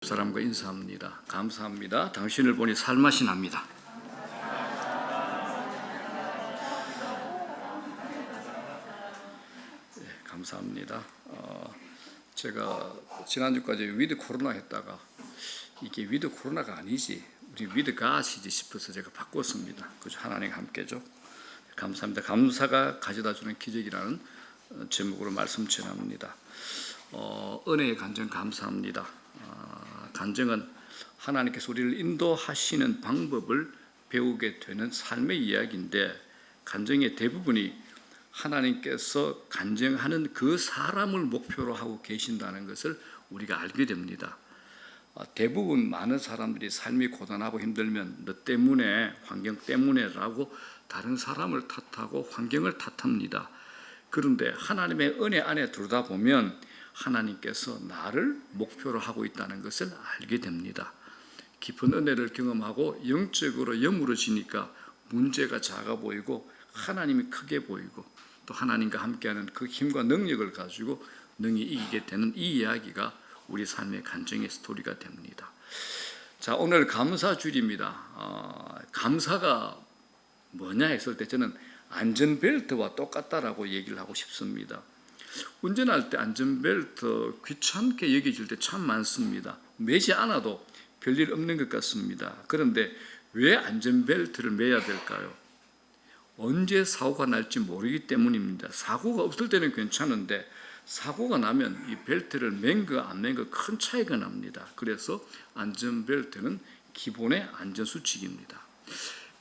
사람과 인사합니다. 감사합니다. 당신을 보니 살맛이 납니다. 네, 감사합니다. 제가 지난주까지 위드 코로나 했다가 이게 위드 코로나가 아니지, 우리 위드 갓이지 싶어서 제가 바꿨습니다. 그죠? 하나님 함께죠. 감사합니다. 감사가 가져다주는 기적이라는 제목으로 말씀 전합니다. 은혜의 간증 감사합니다. 간증은 하나님께서 우리를 인도하시는 방법을 배우게 되는 삶의 이야기인데, 간증의 대부분이 하나님께서 간증하는 그 사람을 목표로 하고 계신다는 것을 우리가 알게 됩니다. 대부분 많은 사람들이 삶이 고단하고 힘들면 너 때문에, 환경 때문에라고 다른 사람을 탓하고 환경을 탓합니다. 그런데 하나님의 은혜 안에 들어다 보면 하나님께서 나를 목표로 하고 있다는 것을 알게 됩니다. 깊은 은혜를 경험하고 영적으로 여물어지니까 문제가 작아 보이고 하나님이 크게 보이고, 또 하나님과 함께하는 그 힘과 능력을 가지고 능히 이기게 되는 이 이야기가 우리 삶의 간증의 스토리가 됩니다. 자, 오늘 감사주일입니다. 감사가 뭐냐 했을 때 저는 안전벨트와 똑같다라고 얘기를 하고 싶습니다. 운전할 때 안전벨트 귀찮게 여겨질 때 참 많습니다. 매지 않아도 별일 없는 것 같습니다. 그런데 왜 안전벨트를 매야 될까요? 언제 사고가 날지 모르기 때문입니다. 사고가 없을 때는 괜찮은데 사고가 나면 이 벨트를 맨 거 안 맨 거 큰 차이가 납니다. 그래서 안전벨트는 기본의 안전수칙입니다.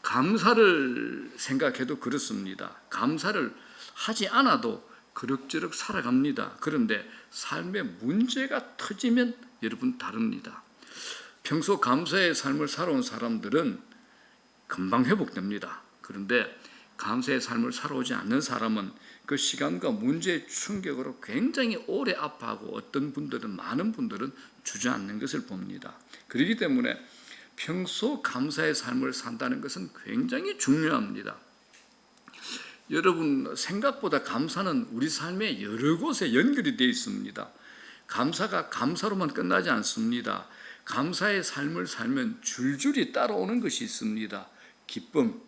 감사를 생각해도 그렇습니다. 감사를 하지 않아도 그럭저럭 살아갑니다. 그런데 삶에 문제가 터지면 여러분 다릅니다. 평소 감사의 삶을 살아온 사람들은 금방 회복됩니다. 그런데 감사의 삶을 살아오지 않는 사람은 그 시간과 문제의 충격으로 굉장히 오래 아파하고, 어떤 분들은, 많은 분들은 주저앉는 것을 봅니다. 그렇기 때문에 평소 감사의 삶을 산다는 것은 굉장히 중요합니다. 여러분, 생각보다 감사는 우리 삶의 여러 곳에 연결이 되어 있습니다. 감사가 감사로만 끝나지 않습니다. 감사의 삶을 살면 줄줄이 따라오는 것이 있습니다. 기쁨,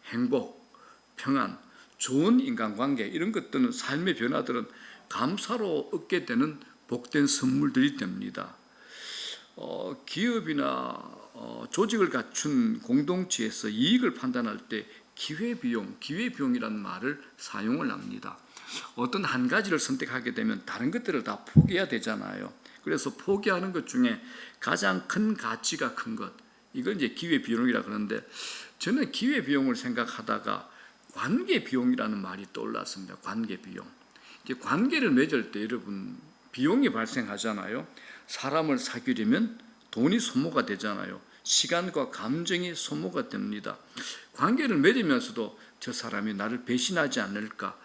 행복, 평안, 좋은 인간관계, 이런 것들은, 삶의 변화들은 감사로 얻게 되는 복된 선물들이 됩니다. 기업이나 조직을 갖춘 공동체에서 이익을 판단할 때 기회비용이라는 말을 사용을 합니다. 어떤 한 가지를 선택하게 되면 다른 것들을 다 포기해야 되잖아요. 그래서 포기하는 것 중에 가장 큰 가치가 큰 것, 이걸 이제 기회비용이라 그러는데, 저는 기회비용을 생각하다가 관계비용이라는 말이 떠올랐습니다. 관계비용. 이제 관계를 맺을 때 여러분 비용이 발생하잖아요. 사람을 사귀려면 돈이 소모가 되잖아요. 시간과 감정이 소모가 됩니다. 관계를 맺으면서도 저 사람이 나를 배신하지 않을까,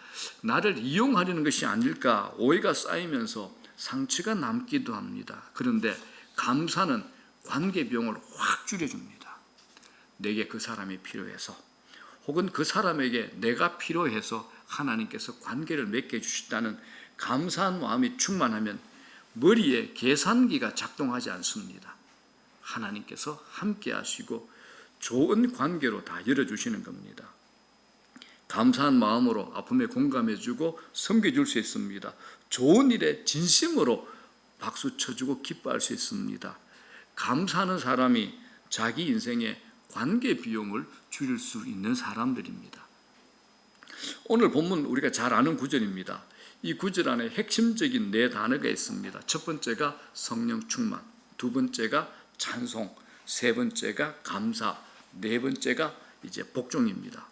나를 이용하려는 것이 아닐까 오해가 쌓이면서 상처가 남기도 합니다. 그런데 감사는 관계 비용을 확 줄여줍니다. 내게 그 사람이 필요해서, 혹은 그 사람에게 내가 필요해서 하나님께서 관계를 맺게 해주셨다는 감사한 마음이 충만하면 머리에 계산기가 작동하지 않습니다. 하나님께서 함께 하시고 좋은 관계로 다 열어주시는 겁니다. 감사한 마음으로 아픔에 공감해주고 섬겨줄 수 있습니다. 좋은 일에 진심으로 박수 쳐주고 기뻐할 수 있습니다. 감사하는 사람이 자기 인생의 관계 비용을 줄일 수 있는 사람들입니다. 오늘 본문 우리가 잘 아는 구절입니다. 이 구절 안에 핵심적인 네 단어가 있습니다. 첫 번째가 성령 충만, 두 번째가 찬송, 세 번째가 감사, 네 번째가 이제 복종입니다.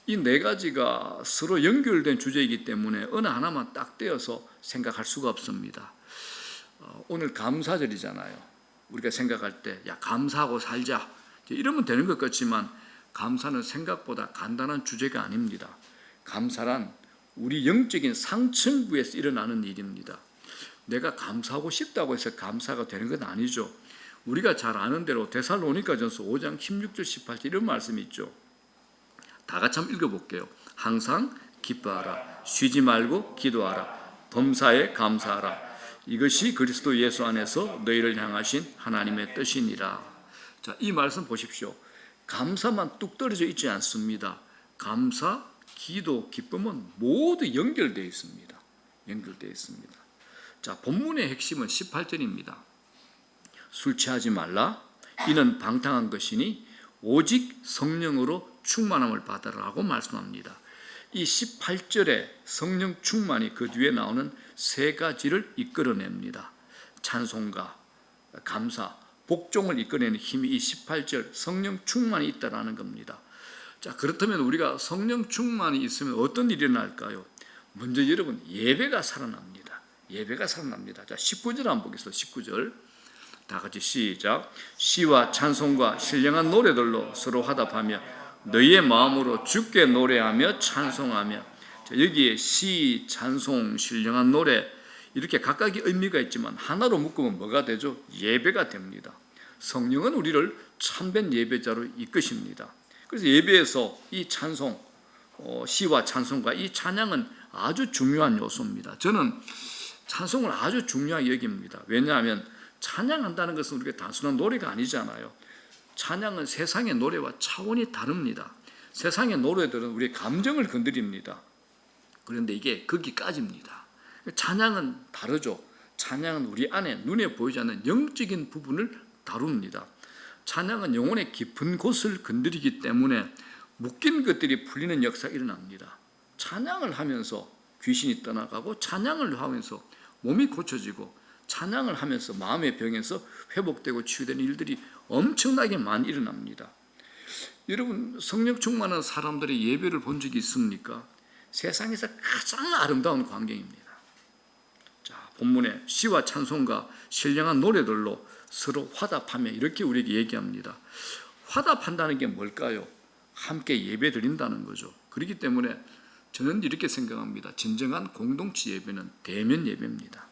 이 네 가지가 서로 연결된 주제이기 때문에 어느 하나만 딱 떼어서 생각할 수가 없습니다. 오늘 감사절이잖아요. 우리가 생각할 때 야, 감사하고 살자 이러면 되는 것 같지만, 감사는 생각보다 간단한 주제가 아닙니다. 감사란 우리 영적인 상층부에서 일어나는 일입니다. 내가 감사하고 싶다고 해서 감사가 되는 건 아니죠. 우리가 잘 아는 대로 데살로니가전서 5장 16절 18절 이런 말씀이 있죠. 다 같이 한번 읽어볼게요. 항상 기뻐하라, 쉬지 말고 기도하라, 범사에 감사하라. 이것이 그리스도 예수 안에서 너희를 향하신 하나님의 뜻이니라. 자, 이 말씀 보십시오. 감사만 뚝 떨어져 있지 않습니다. 감사, 기도, 기쁨은 모두 연결되어 있습니다. 연결되어 있습니다. 자, 본문의 핵심은 18절입니다. 술 취하지 말라. 이는 방탕한 것이니 오직 성령으로 충만함을 받으라고 말씀합니다. 이 18절에 성령 충만이 그 뒤에 나오는 세 가지를 이끌어냅니다. 찬송가, 감사, 복종을 이끌어내는 힘이 이 18절 성령 충만이 있다라는 겁니다. 자, 그렇다면 우리가 성령 충만이 있으면 어떤 일이 일어날까요? 먼저 여러분, 예배가 살아납니다. 예배가 살아납니다. 자, 19절 한번 보겠습니다. 19절 다 같이 시작. 시와 찬송과 신령한 노래들로 서로 화답하며 너희의 마음으로 주께 노래하며 찬송하며. 자, 여기에 시, 찬송, 신령한 노래 이렇게 각각의 의미가 있지만 하나로 묶으면 뭐가 되죠? 예배가 됩니다. 성령은 우리를 참된 예배자로 이끄십니다. 그래서 예배에서 이 찬송, 시와 찬송과 이 찬양은 아주 중요한 요소입니다. 저는 찬송을 아주 중요하게 여깁니다. 왜냐하면 찬양한다는 것은 우리가 단순한 노래가 아니잖아요. 찬양은 세상의 노래와 차원이 다릅니다. 세상의 노래들은 우리의 감정을 건드립니다. 그런데 이게 거기까지입니다. 찬양은 다르죠. 찬양은 우리 안에 눈에 보이지 않는 영적인 부분을 다룹니다. 찬양은 영혼의 깊은 곳을 건드리기 때문에 묶인 것들이 풀리는 역사가 일어납니다. 찬양을 하면서 귀신이 떠나가고, 찬양을 하면서 몸이 고쳐지고, 찬양을 하면서 마음의 병에서 회복되고 치유되는 일들이 엄청나게 많이 일어납니다. 여러분, 성령 충만한 사람들의 예배를 본 적이 있습니까? 세상에서 가장 아름다운 광경입니다. 자, 본문에 시와 찬송과 신령한 노래들로 서로 화답하며 이렇게 우리에게 얘기합니다. 화답한다는 게 뭘까요? 함께 예배 드린다는 거죠. 그렇기 때문에 저는 이렇게 생각합니다. 진정한 공동체 예배는 대면 예배입니다.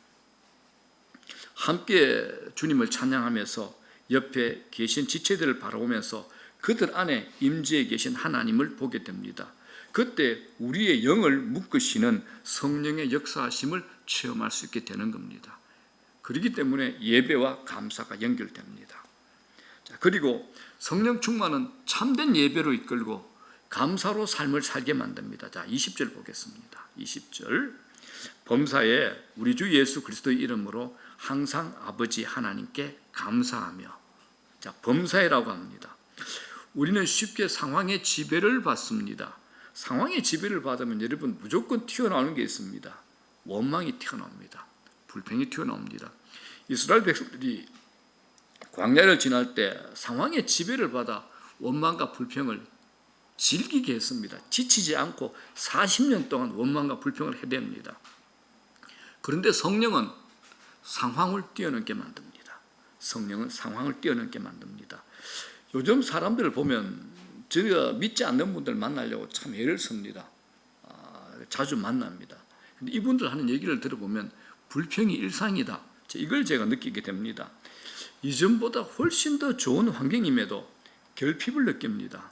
함께 주님을 찬양하면서 옆에 계신 지체들을 바라보면서 그들 안에 임재해 계신 하나님을 보게 됩니다. 그때 우리의 영을 묶으시는 성령의 역사하심을 체험할 수 있게 되는 겁니다. 그렇기 때문에 예배와 감사가 연결됩니다. 자, 그리고 성령 충만은 참된 예배로 이끌고 감사로 삶을 살게 만듭니다. 자, 20절 보겠습니다. 20절 범사에 우리 주 예수 그리스도의 이름으로 항상 아버지 하나님께 감사하며. 자, 범사에라고 합니다. 우리는 쉽게 상황의 지배를 받습니다. 상황의 지배를 받으면 여러분 무조건 튀어나오는 게 있습니다. 원망이 튀어나옵니다. 불평이 튀어나옵니다. 이스라엘 백성들이 광야를 지날 때 상황의 지배를 받아 원망과 불평을 즐기게 했습니다. 지치지 않고 40년 동안 원망과 불평을 해댑니다. 그런데 성령은 상황을 뛰어넘게 만듭니다. 성령은 상황을 뛰어넘게 만듭니다. 요즘 사람들을 보면 저희가 믿지 않는 분들 만나려고 참 애를 씁니다. 자주 만납니다. 근데 이분들 하는 얘기를 들어보면 불평이 일상이다. 이걸 제가 느끼게 됩니다. 이전보다 훨씬 더 좋은 환경임에도 결핍을 느낍니다.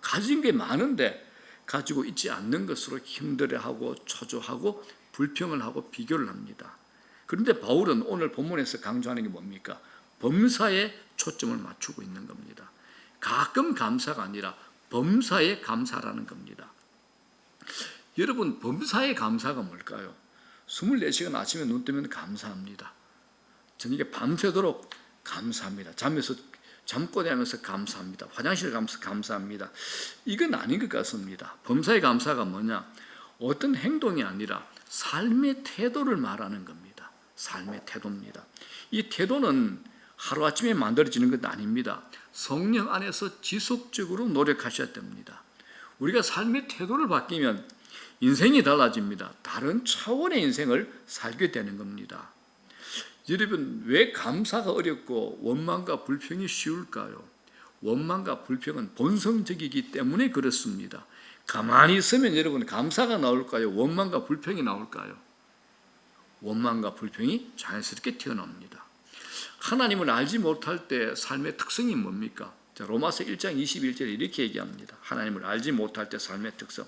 가진 게 많은데 가지고 있지 않는 것으로 힘들어하고 초조하고 불평을 하고 비교를 합니다. 그런데 바울은 오늘 본문에서 강조하는 게 뭡니까? 범사에 초점을 맞추고 있는 겁니다. 가끔 감사가 아니라 범사에 감사라는 겁니다. 여러분, 범사에 감사가 뭘까요? 24시간 아침에 눈 뜨면 감사합니다. 저녁에 밤새도록 감사합니다. 잠꼬대하면서 감사합니다. 화장실 가면서 감사합니다. 이건 아닌 것 같습니다. 범사의 감사가 뭐냐? 어떤 행동이 아니라 삶의 태도를 말하는 겁니다. 삶의 태도입니다. 이 태도는 하루아침에 만들어지는 것 아닙니다. 성령 안에서 지속적으로 노력하셔야 됩니다. 우리가 삶의 태도를 바뀌면 인생이 달라집니다. 다른 차원의 인생을 살게 되는 겁니다. 여러분, 왜 감사가 어렵고 원망과 불평이 쉬울까요? 원망과 불평은 본성적이기 때문에 그렇습니다. 가만히 있으면 여러분 감사가 나올까요? 원망과 불평이 나올까요? 원망과 불평이 자연스럽게 튀어나옵니다. 하나님을 알지 못할 때 삶의 특성이 뭡니까? 자, 로마서 1장 21절에 이렇게 얘기합니다. 하나님을 알지 못할 때 삶의 특성.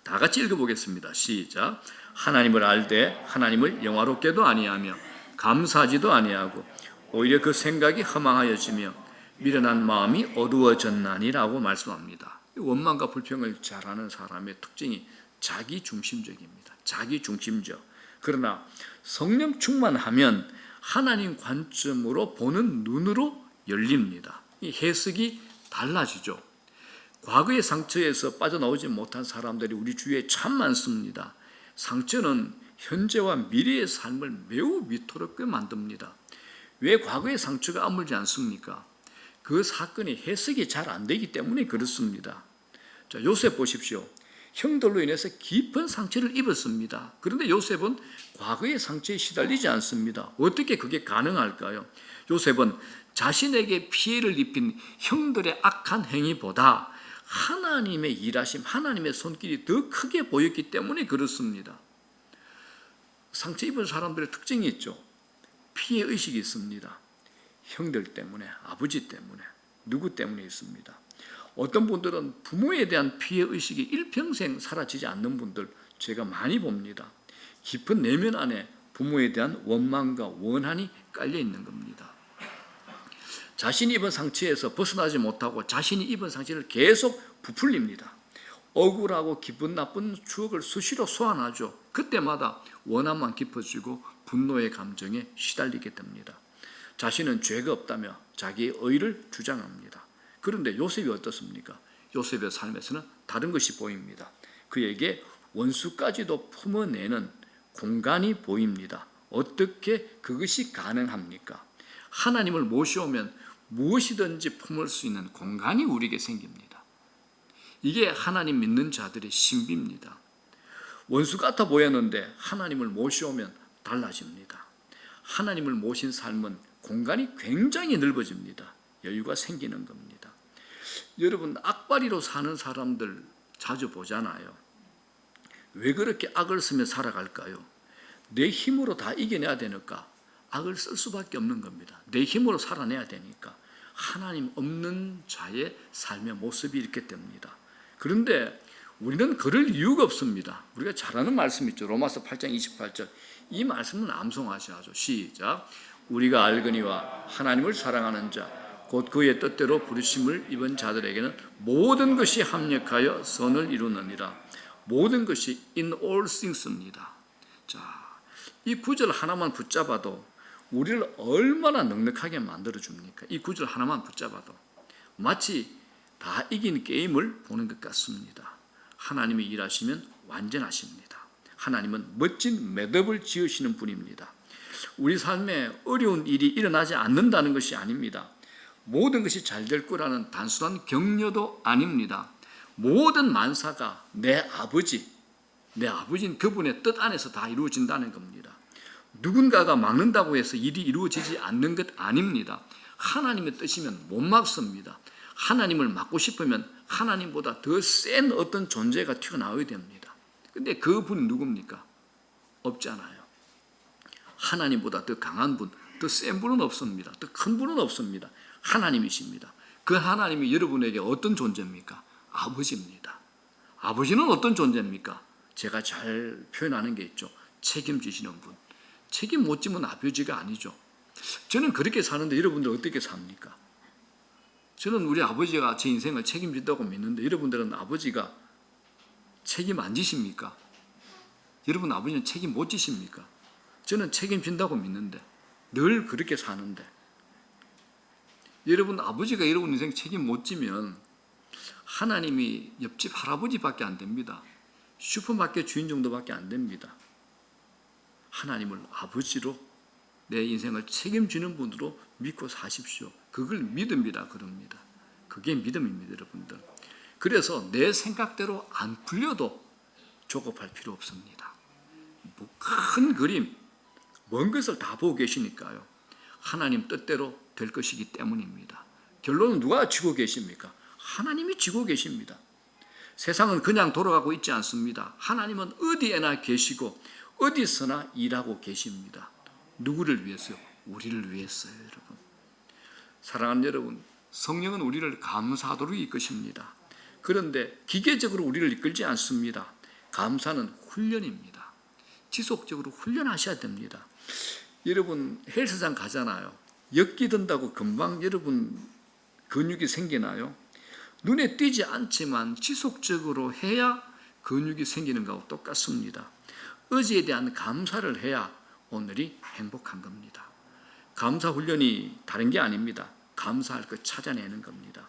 다 같이 읽어보겠습니다. 시작. 하나님을 알되 하나님을 영화롭게도 아니하며 감사하지도 아니하고 오히려 그 생각이 허망하여지며 미련한 마음이 어두워졌나니라고 말씀합니다. 원망과 불평을 잘하는 사람의 특징이 자기중심적입니다. 자기중심적. 그러나 성령 충만하면 하나님 관점으로 보는 눈으로 열립니다. 이 해석이 달라지죠. 과거의 상처에서 빠져나오지 못한 사람들이 우리 주위에 참 많습니다. 상처는 현재와 미래의 삶을 매우 위태롭게 만듭니다. 왜 과거의 상처가 아물지 않습니까? 그 사건이 해석이 잘 안 되기 때문에 그렇습니다. 자, 요셉 보십시오. 형들로 인해서 깊은 상처를 입었습니다. 그런데 요셉은 과거의 상처에 시달리지 않습니다. 어떻게 그게 가능할까요? 요셉은 자신에게 피해를 입힌 형들의 악한 행위보다 하나님의 일하심, 하나님의 손길이 더 크게 보였기 때문에 그렇습니다. 상처 입은 사람들의 특징이 있죠. 피해의식이 있습니다. 형들 때문에, 아버지 때문에, 누구 때문에 있습니다. 어떤 분들은 부모에 대한 피해의식이 일평생 사라지지 않는 분들 제가 많이 봅니다. 깊은 내면 안에 부모에 대한 원망과 원한이 깔려 있는 겁니다. 자신이 입은 상처에서 벗어나지 못하고 자신이 입은 상처를 계속 부풀립니다. 억울하고 기분 나쁜 추억을 수시로 소환하죠. 그때마다 원한만 깊어지고 분노의 감정에 시달리게 됩니다. 자신은 죄가 없다며 자기의 의를 주장합니다. 그런데 요셉이 어떻습니까? 요셉의 삶에서는 다른 것이 보입니다. 그에게 원수까지도 품어내는 공간이 보입니다. 어떻게 그것이 가능합니까? 하나님을 모셔오면 무엇이든지 품을 수 있는 공간이 우리에게 생깁니다. 이게 하나님 믿는 자들의 신비입니다. 원수 같아 보였는데 하나님을 모셔오면 달라집니다. 하나님을 모신 삶은 공간이 굉장히 넓어집니다. 여유가 생기는 겁니다. 여러분, 악바리로 사는 사람들 자주 보잖아요. 왜 그렇게 악을 쓰며 살아갈까요? 내 힘으로 다 이겨내야 되니까 악을 쓸 수밖에 없는 겁니다. 내 힘으로 살아내야 되니까. 하나님 없는 자의 삶의 모습이 이렇게 됩니다. 그런데 우리는 그럴 이유가 없습니다. 우리가 잘 아는 말씀 있죠. 로마서 8장 28절. 이 말씀은 암송하셔야죠. 시작. 우리가 알거니와 하나님을 사랑하는 자 곧 그의 뜻대로 부르심을 입은 자들에게는 모든 것이 합력하여 선을 이루느니라. 모든 것이 in all things입니다. 자, 이 구절 하나만 붙잡아도 우리를 얼마나 넉넉하게 만들어줍니까? 이 구절 하나만 붙잡아도 마치 다 이긴 게임을 보는 것 같습니다. 하나님이 일하시면 완전하십니다. 하나님은 멋진 매듭을 지으시는 분입니다. 우리 삶에 어려운 일이 일어나지 않는다는 것이 아닙니다. 모든 것이 잘 될 거라는 단순한 격려도 아닙니다. 모든 만사가 내 아버지인 그분의 뜻 안에서 다 이루어진다는 겁니다. 누군가가 막는다고 해서 일이 이루어지지 않는 것 아닙니다. 하나님의 뜻이면 못 막습니다. 하나님을 막고 싶으면 하나님보다 더 센 어떤 존재가 튀어나와야 됩니다. 근데 그분이 누굽니까? 없잖아요. 하나님보다 더 강한 분, 더 센 분은 없습니다. 더 큰 분은 없습니다. 하나님이십니다. 그 하나님이 여러분에게 어떤 존재입니까? 아버지입니다. 아버지는 어떤 존재입니까? 제가 잘 표현하는 게 있죠. 책임지시는 분. 책임 못 지면 아버지가 아니죠. 저는 그렇게 사는데 여러분들 어떻게 삽니까? 저는 우리 아버지가 제 인생을 책임진다고 믿는데 여러분들은 아버지가 책임 안 지십니까? 여러분 아버지는 책임 못 지십니까? 저는 책임진다고 믿는데 늘 그렇게 사는데 여러분 아버지가 여러분 인생 책임 못 지면 하나님이 옆집 할아버지밖에 안 됩니다. 슈퍼마켓 주인 정도밖에 안 됩니다. 하나님을 아버지로 내 인생을 책임지는 분으로 믿고 사십시오. 그걸 믿음이라 그럽니다. 그게 믿음입니다, 여러분들. 그래서 내 생각대로 안 풀려도 조급할 필요 없습니다. 뭐 큰 그림, 먼 것을 다 보고 계시니까요. 하나님 뜻대로 될 것이기 때문입니다. 결론은 누가 쥐고 계십니까? 하나님이 쥐고 계십니다. 세상은 그냥 돌아가고 있지 않습니다. 하나님은 어디에나 계시고 어디서나 일하고 계십니다. 누구를 위해서요? 우리를 위해서요, 여러분. 사랑하는 여러분, 성령은 우리를 감사하도록 이끄십니다. 그런데 기계적으로 우리를 이끌지 않습니다. 감사는 훈련입니다. 지속적으로 훈련하셔야 됩니다. 여러분 헬스장 가잖아요. 역기 든다고 금방 여러분 근육이 생기나요? 눈에 띄지 않지만 지속적으로 해야 근육이 생기는 것하고 똑같습니다. 어제에 대한 감사를 해야 오늘이 행복한 겁니다. 감사 훈련이 다른 게 아닙니다. 감사할 것 찾아내는 겁니다.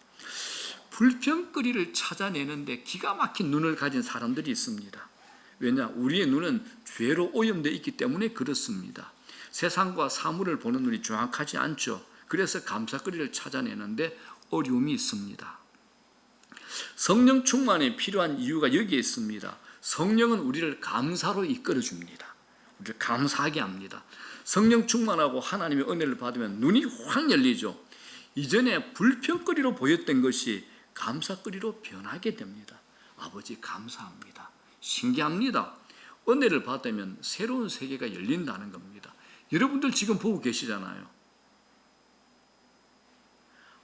불평거리를 찾아내는데 기가 막힌 눈을 가진 사람들이 있습니다. 왜냐? 우리의 눈은 죄로 오염되어 있기 때문에 그렇습니다. 세상과 사물을 보는 눈이 정확하지 않죠. 그래서 감사거리를 찾아내는데 어려움이 있습니다. 성령 충만이 필요한 이유가 여기에 있습니다. 성령은 우리를 감사로 이끌어 줍니다. 우리를 감사하게 합니다. 성령 충만하고 하나님의 은혜를 받으면 눈이 확 열리죠. 이전에 불평거리로 보였던 것이 감사거리로 변하게 됩니다. 아버지 감사합니다. 신기합니다. 은혜를 받으면 새로운 세계가 열린다는 겁니다. 여러분들 지금 보고 계시잖아요.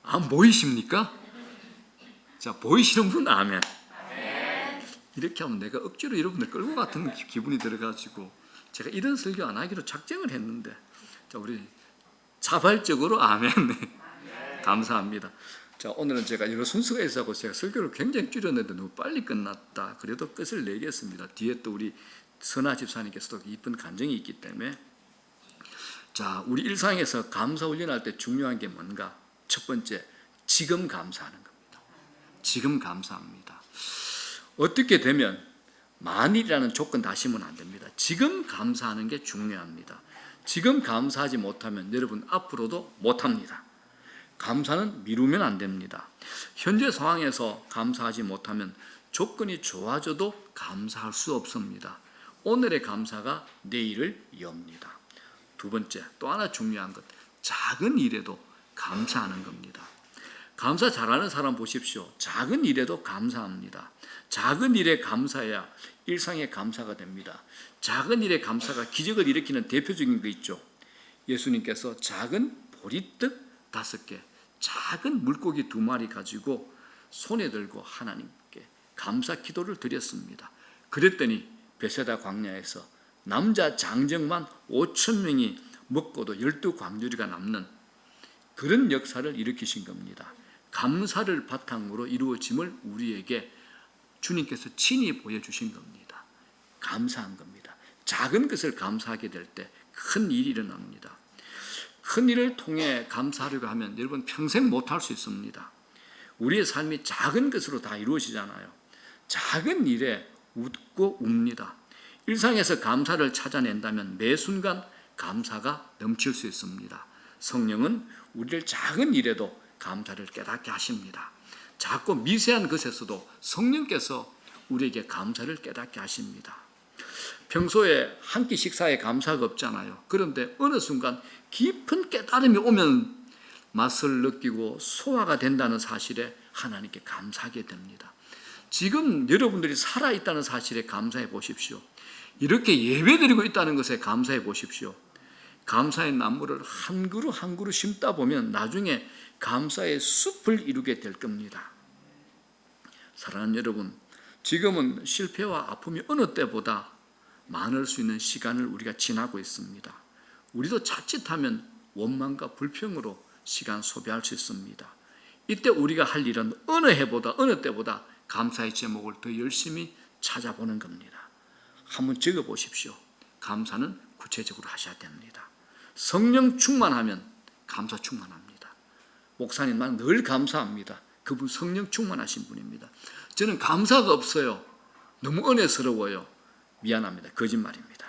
안 보이십니까? 자, 보이시는 분 아멘. 이렇게 하면 내가 억지로 여러분들 끌고 같은 기분이 들어가지고 제가 이런 설교 안 하기로 작정을 했는데, 자, 우리 자발적으로 아멘. 감사합니다. 자, 오늘은 제가 여러 순서가 있어서 제가 설교를 굉장히 줄였는데 너무 빨리 끝났다. 그래도 끝을 내겠습니다. 뒤에 또 우리 선아 집사님께서도 이쁜 간증이 있기 때문에. 자, 우리 일상에서 감사 훈련할 때 중요한 게 뭔가? 첫 번째, 지금 감사하는 겁니다. 지금 감사합니다. 어떻게 되면 만일이라는 조건 다시면 안 됩니다. 지금 감사하는 게 중요합니다. 지금 감사하지 못하면 여러분 앞으로도 못합니다. 감사는 미루면 안 됩니다. 현재 상황에서 감사하지 못하면 조건이 좋아져도 감사할 수 없습니다. 오늘의 감사가 내일을 엽니다. 두 번째, 또 하나 중요한 것, 작은 일에도 감사하는 겁니다. 감사 잘하는 사람 보십시오. 작은 일에도 감사합니다. 작은 일에 감사해야 일상의 감사가 됩니다. 작은 일의 감사가 기적을 일으키는 대표적인 거 있죠. 예수님께서 작은 보리떡 5개, 작은 물고기 2마리 가지고 손에 들고 하나님께 감사 기도를 드렸습니다. 그랬더니 베세다 광야에서 남자 장정만 5,000명이 먹고도 12광주리가 남는 그런 역사를 일으키신 겁니다. 감사를 바탕으로 이루어짐을 우리에게 주님께서 친히 보여주신 겁니다. 감사한 겁니다. 작은 것을 감사하게 될 때 큰 일이 일어납니다. 큰 일을 통해 감사하려고 하면 여러분 평생 못할 수 있습니다. 우리의 삶이 작은 것으로 다 이루어지잖아요. 작은 일에 웃고 웁니다. 일상에서 감사를 찾아낸다면 매 순간 감사가 넘칠 수 있습니다. 성령은 우리를 작은 일에도 감사를 깨닫게 하십니다. 작고 미세한 것에서도 성령께서 우리에게 감사를 깨닫게 하십니다. 평소에 한 끼 식사에 감사가 없잖아요. 그런데 어느 순간 깊은 깨달음이 오면 맛을 느끼고 소화가 된다는 사실에 하나님께 감사하게 됩니다. 지금 여러분들이 살아있다는 사실에 감사해 보십시오. 이렇게 예배드리고 있다는 것에 감사해 보십시오. 감사의 나무를 한 그루 한 그루 심다 보면 나중에 감사의 숲을 이루게 될 겁니다. 사랑하는 여러분, 지금은 실패와 아픔이 어느 때보다 많을 수 있는 시간을 우리가 지나고 있습니다. 우리도 자칫하면 원망과 불평으로 시간 소비할 수 있습니다. 이때 우리가 할 일은 어느 해보다 어느 때보다 감사의 제목을 더 열심히 찾아보는 겁니다. 한번 적어보십시오. 감사는 구체적으로 하셔야 됩니다. 성령 충만하면 감사 충만합니다. 목사님, 난 늘 감사합니다. 그분 성령 충만하신 분입니다. 저는 감사가 없어요. 너무 은혜스러워요. 미안합니다. 거짓말입니다.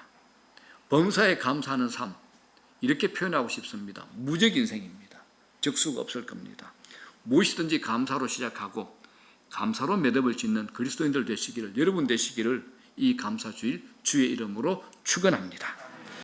범사에 감사하는 삶, 이렇게 표현하고 싶습니다. 무적 인생입니다. 적수가 없을 겁니다. 무엇이든지 감사로 시작하고 감사로 매듭을 짓는 그리스도인들 되시기를, 여러분 되시기를 이 감사주일 주의 이름으로 축원합니다.